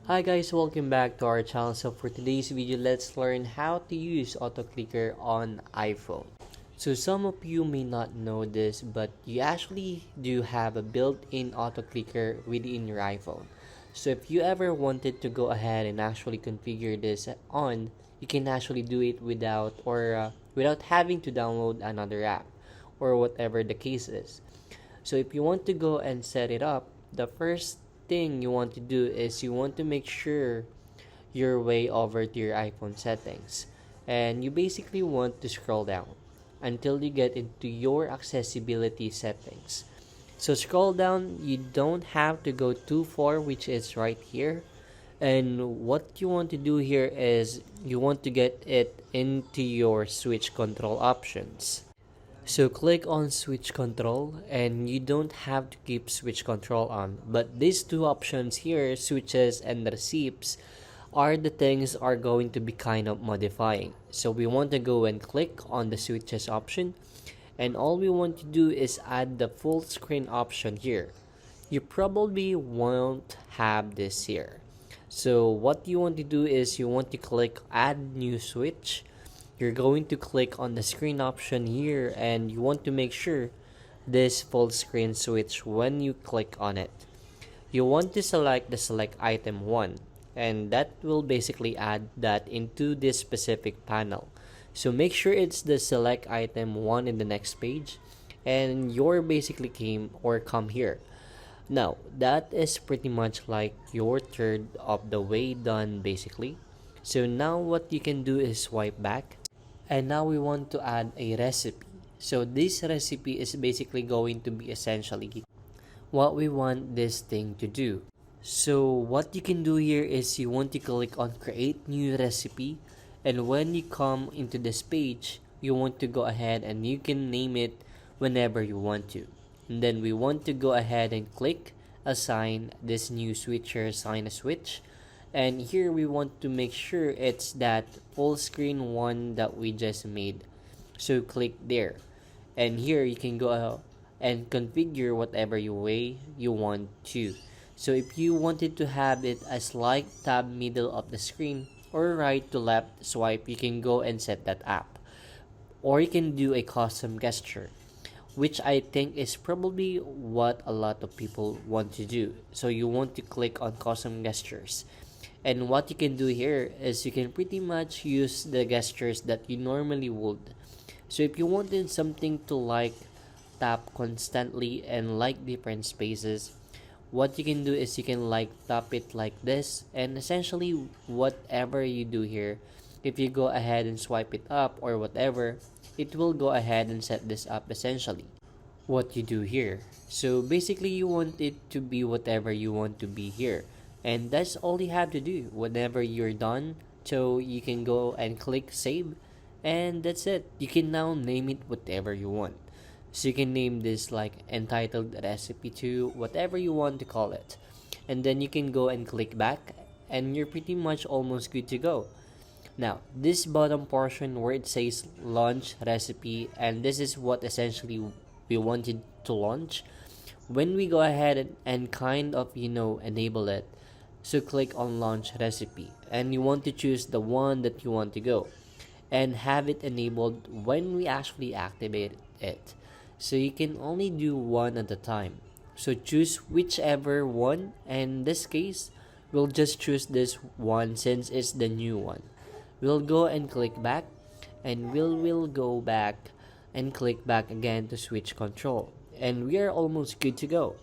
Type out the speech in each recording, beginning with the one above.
Hi guys, welcome back to our channel. So for today's video, let's learn how to use auto clicker on iPhone. So some of you may not know this, but you actually do have a built-in auto clicker within your iPhone. So if you ever wanted to go ahead and actually configure this on, you can actually do it without having to download another app or whatever the case is. So if you want to go and set it up, the first thing you want to do is you want to make sure your way over to your iPhone settings. And you basically want to scroll down until you get into your accessibility settings. So scroll down, you don't have to go too far, which is right here. And what you want to do here is you want to get it into your switch control options. So click on switch control, and you don't have to keep switch control on, but these two options here, switches and receipts, are the things are going to be kind of modifying. So we want to go and click on the switches option, and all we want to do is add the full screen option here. You probably won't have this here. So what you want to do is you want to click add new switch. You're going to click on the screen option here, and you want to make sure this full screen switch when you click on it. You want to select the select item 1, and that will basically add that into this specific panel. So make sure it's the select item 1 in the next page, and you're basically come here. Now that is pretty much like your third of the way done basically. So now what you can do is swipe back, and now we want to add a recipe. So this recipe is basically going to be essentially what we want this thing to do. So what you can do here is you want to click on create new recipe, and when you come into this page, you want to go ahead and you can name it whenever you want to. And then we want to go ahead and click assign this new switcher, assign a switch. And here we want to make sure it's that full screen one that we just made. So click there. And here you can go and configure whatever way you want to. So if you wanted to have it as like tab middle of the screen or right to left swipe, you can go and set that up. Or you can do a custom gesture, which I think is probably what a lot of people want to do. So you want to click on custom gestures. And what you can do here is you can pretty much use the gestures that you normally would. So if you wanted something to like tap constantly and like different spaces, what you can do is you can like tap it like this, and essentially whatever you do here, if you go ahead and swipe it up or whatever, it will go ahead and set this up essentially what you do here. So basically you want it to be whatever you want to be here, and that's all you have to do. Whenever you're done, so you can go and click save, and that's it. You can now name it whatever you want. So you can name this like entitled recipe 2, whatever you want to call it, and then you can go and click back, and you're pretty much almost good to go. Now this bottom portion where it says launch recipe, and this is what essentially we wanted to launch. When we go ahead and kind of enable it, so click on launch recipe, and you want to choose the one that you want to go and have it enabled when we actually activate it. So you can only do one at a time. So choose whichever one, and in this case we'll just choose this one since it's the new one. We'll go and click back, and we'll go back and click back again to switch control, and we are almost good to go.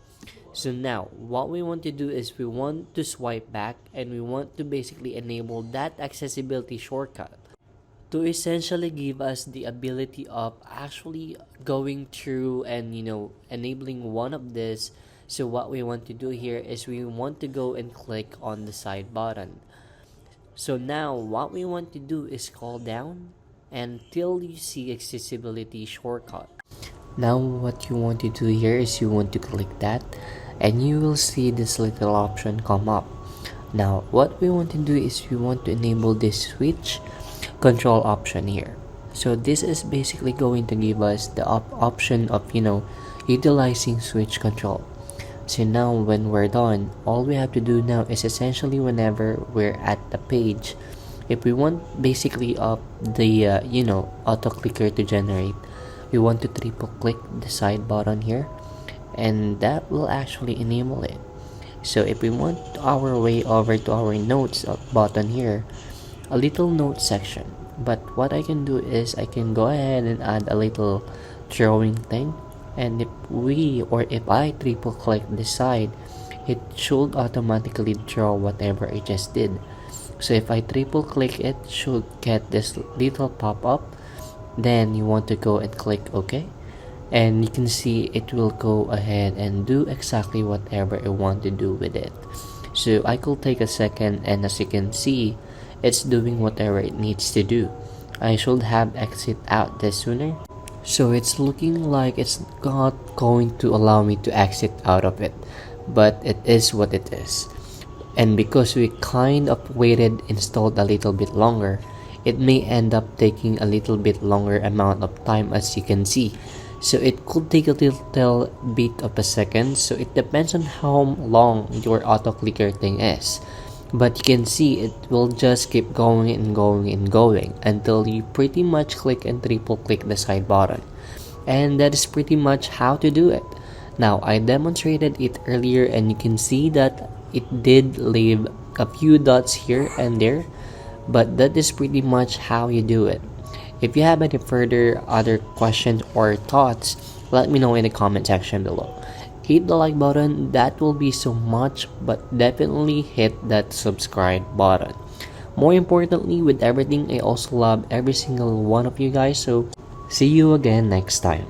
So now what we want to do is we want to swipe back, and we want to basically enable that accessibility shortcut to essentially give us the ability of actually going through and enabling one of this. So what we want to do here is we want to go and click on the side button. So now what we want to do is scroll down until you see accessibility shortcut. Now what you want to do here is you want to click that, and you will see this little option come up. Now what we want to do is we want to enable this switch control option here. So this is basically going to give us the option of utilizing switch control. So now when we're done, all we have to do now is essentially whenever we're at the page, if we want basically the auto clicker to generate, we want to triple click the side button here, and that will actually enable it. So if we want our way over to our notes button here, a little note section, but what I can do is I can go ahead and add a little drawing thing, and if I triple click the side, it should automatically draw whatever I just did. So if I triple click it, should get this little pop-up. Then you want to go and click OK, and you can see it will go ahead and do exactly whatever I want to do with it. So I could take a second, and as you can see, it's doing whatever it needs to do. I should have exit out this sooner. So it's looking like it's not going to allow me to exit out of it, but it is what it is. And because we kind of waited installed a little bit longer, it may end up taking a little bit longer amount of time, as you can see. So it could take a little bit of a second, so it depends on how long your auto clicker thing is. But you can see it will just keep going and going and going until you pretty much click and triple click the side button. And that is pretty much how to do it. Now I demonstrated it earlier, and you can see that it did leave a few dots here and there, but that is pretty much how you do it. If you have any further other questions or thoughts, let me know in the comment section below. Hit the like button, that will be so much, but definitely hit that subscribe button. More importantly, with everything, I also love every single one of you guys, so see you again next time.